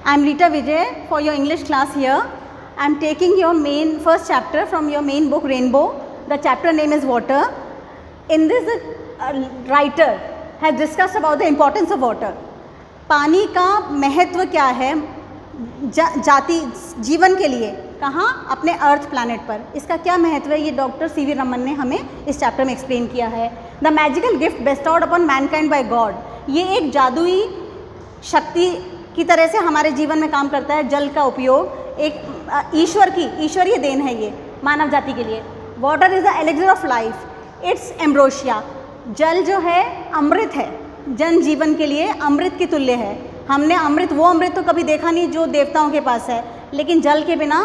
I'm Rita Vijay for your English class here. I'm taking your first chapter from your main book Rainbow. The chapter name is Water. In this, the writer has discussed about the importance of water. पानी का महत्व क्या है जाति जीवन के लिए, कहाँ, अपने अर्थ प्लैनेट पर, इसका क्या महत्व है, ये डॉक्टर सीवी रमन ने हमें इस चैप्टर में एक्सप्लेन किया है. The magical gift bestowed upon mankind by God, ये एक जादुई शक्ति की तरह से हमारे जीवन में काम करता है. जल का उपयोग एक ईश्वरीय देन है ये मानव जाति के लिए. Water is the elixir of life, it's ambrosia. जल जो है अमृत है, जन जीवन के लिए अमृत की तुल्य है. हमने वो अमृत तो कभी देखा नहीं जो देवताओं के पास है, लेकिन जल के बिना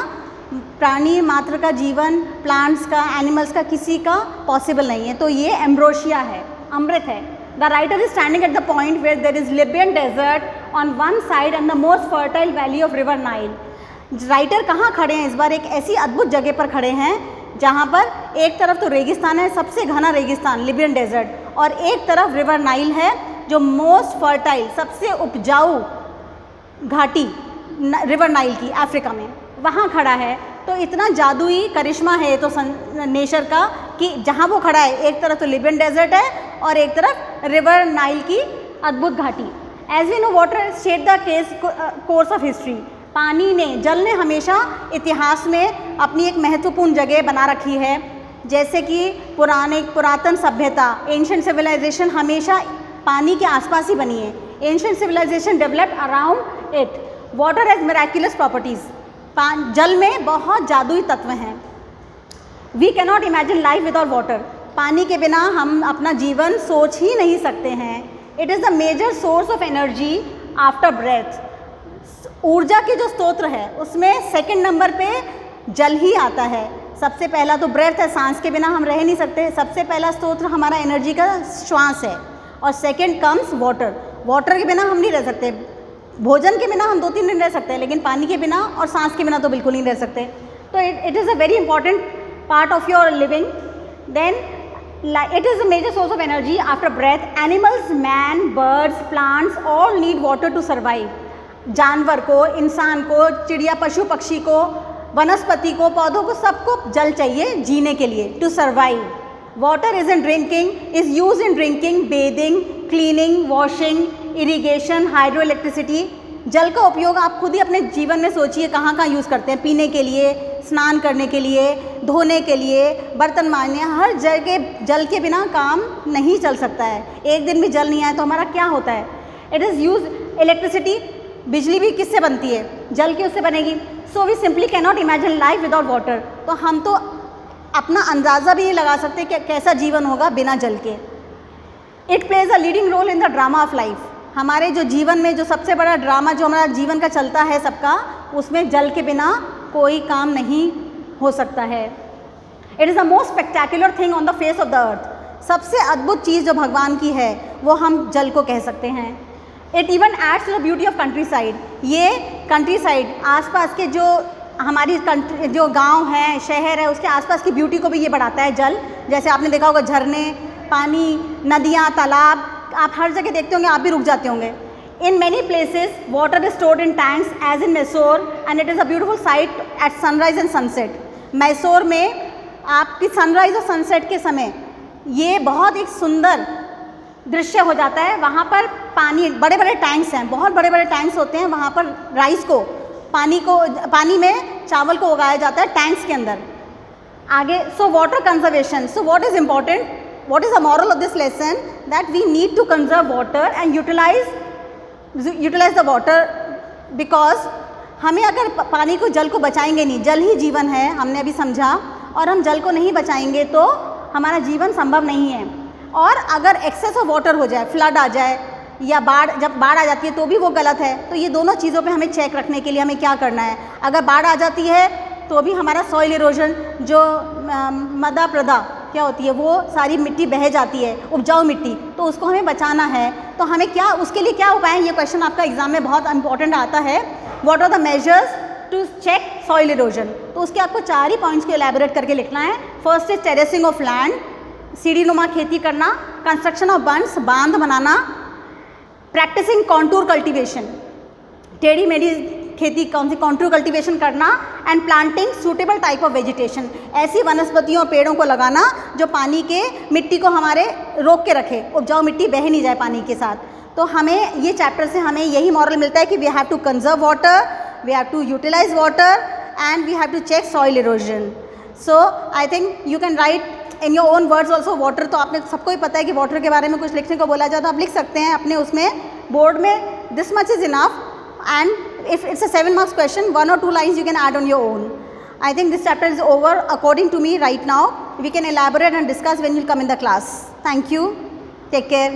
प्राणी मात्र का जीवन, प्लांट्स का, एनिमल्स का, किसी का पॉसिबल नहीं है. तो ये एम्ब्रोशिया है, अमृत है. The writer is standing at the point where there is Libyan desert on one side and the most fertile valley of river Nile. Writer कहाँ खड़े हैं इस बार? एक ऐसी अद्भुत जगह पर खड़े हैं जहाँ पर एक तरफ तो रेगिस्तान है, सबसे घना रेगिस्तान लिबियन डेजर्ट, और एक तरफ रिवर नाइल है जो मोस्ट फर्टाइल, सबसे उपजाऊ घाटी रिवर नाइल की अफ्रीका में, वहाँ खड़ा है. तो इतना जादुई करिश्मा है तो नेचर का कि जहाँ वो खड़ा है एक तरफ तो लिबियन डेजर्ट है और एक तरफ रिवर नाइल की अद्भुत घाटी. As we know water shape the course of history. पानी ने, जल ने हमेशा इतिहास में अपनी एक महत्वपूर्ण जगह बना रखी है. जैसे कि पुरातन सभ्यता, एंशिएंट सिविलाइजेशन हमेशा पानी के आसपास ही बनी है. Ancient civilization developed around it. Water has miraculous properties. जल में बहुत जादुई तत्व हैं. We can not imagine life without water. पानी के बिना हम अपना जीवन सोच ही नहीं सकते हैं. It is the major source of energy after breath. ऊर्जा के जो स्तोत्र है उसमें सेकंड नंबर पे जल ही आता है. सबसे पहला तो ब्रेथ है, सांस के बिना हम रह नहीं सकते. सबसे पहला स्तोत्र हमारा एनर्जी का श्वास है, और सेकंड कम्स वाटर. वाटर के बिना हम नहीं रह सकते. भोजन के बिना हम 2-3 दिन रह सकते हैं, लेकिन पानी के बिना और सांस के बिना तो बिल्कुल नहीं रह सकते. तो it is a very important part of your living. Then it is a major source of energy after breath. Animals, man, birds, plants all need water to survive. जानवर को, इंसान को, चिड़िया, पशु पक्षी को, वनस्पति को, पौधों को, सबको जल चाहिए जीने के लिए, to survive. Water is use in drinking, bathing, cleaning, washing, irrigation, hydro electricity. जल का उपयोग आप खुद ही अपने जीवन में सोचिए कहाँ कहाँ यूज़ करते हैं. पीने के लिए, स्नान करने के लिए, धोने के लिए, बर्तन मांजने, हर जगह जल के बिना काम नहीं चल सकता है. एक दिन भी जल नहीं आए तो हमारा क्या होता है? It is use electricity. बिजली भी किससे बनती है? जल की उससे बनेगी. So we simply can not imagine life without water. तो हम तो अपना अंदाज़ा भी नहीं लगा सकते कि कैसा जीवन होगा बिना जल के. It plays a leading role in the drama of life. हमारे जो जीवन में जो सबसे बड़ा ड्रामा जो हमारा जीवन का चलता है सबका, उसमें जल के बिना कोई काम नहीं हो सकता है. It is the most spectacular thing on the face of the earth. सबसे अद्भुत चीज़ जो भगवान की है वो हम जल को कह सकते हैं. It even adds to the beauty of country side. ये कंट्री साइड, आसपास के जो हमारी जो गांव है, शहर है, उसके आसपास की ब्यूटी को भी ये बढ़ाता है जल. जैसे आपने देखा होगा झरने, पानी, नदियाँ, तालाब, आप हर जगह देखते होंगे, आप भी रुक जाते होंगे. In many places water is stored in tanks as in Mysore, and it is a beautiful sight at sunrise and sunset. Mysore में आपकी सनराइज और सनसेट के समय ये बहुत एक सुंदर दृश्य हो जाता है. वहाँ पर पानी, बड़े बड़े टैंक्स हैं, बहुत बड़े बड़े टैंक्स होते हैं. वहाँ पर राइस को, पानी में चावल को उगाया जाता है टैंक्स के अंदर. आगे, so water conservation. So what is important, what is the moral of this lesson? That we need to conserve water and utilize the water. Because हमें अगर पानी को, जल को बचाएंगे नहीं, जल ही जीवन है, हमने अभी समझा, और हम जल को नहीं बचाएंगे तो हमारा जीवन संभव नहीं है. और अगर एक्सेस ऑफ वाटर हो जाए, फ्लड आ जाए, या जब बाढ़ आ जाती है तो भी वो गलत है. तो ये दोनों चीज़ों पे हमें चेक रखने के लिए हमें क्या करना है? अगर बाढ़ आ जाती है तो भी हमारा सॉइल इरोजन, जो मदा प्रदा क्या होती है, वो सारी मिट्टी बह जाती है, उपजाऊ मिट्टी, तो उसको हमें बचाना है. तो हमें क्या, उसके लिए क्या उपाय हैं? ये क्वेश्चन आपका एग्जाम में बहुत इंपॉर्टेंट आता है. What are the measures to check soil erosion? तो उसके आपको 4 ही पॉइंट्स को एलैबोरेट करके लिखना है. First is terracing of land, सीढ़ी नुमा खेती करना. कंस्ट्रक्शन ऑफ बंड्स, बांध बनाना. प्रैक्टिसिंग कॉन्टूर कल्टीवेशन, टेढ़ी मेढ़ी खेती कौन सी कॉन्टूर कल्टीवेशन करना, and planting suitable type of vegetation, ऐसी वनस्पतियों और पेड़ों को लगाना जो पानी के मिट्टी को हमारे रोक के रखे, उपजाऊ मिट्टी बह नहीं जाए पानी के साथ। तो हमें ये चैप्टर से हमें यही मॉरल मिलता है कि we have to conserve water, we have to utilize water and we have to check soil erosion. So I think you can write in your own words also water. तो आपने सबको ही पता है कि वाटर के बारे में कुछ लिखने को बोला जाए तो आप लिख सकते हैं अपने उसमें बोर्ड में, this much is enough, and if it's a 7 marks question, 1 or 2 lines you can add on your own. I think this chapter is over according to me right now. We can elaborate and discuss when you come in the class. Thank you. Take care.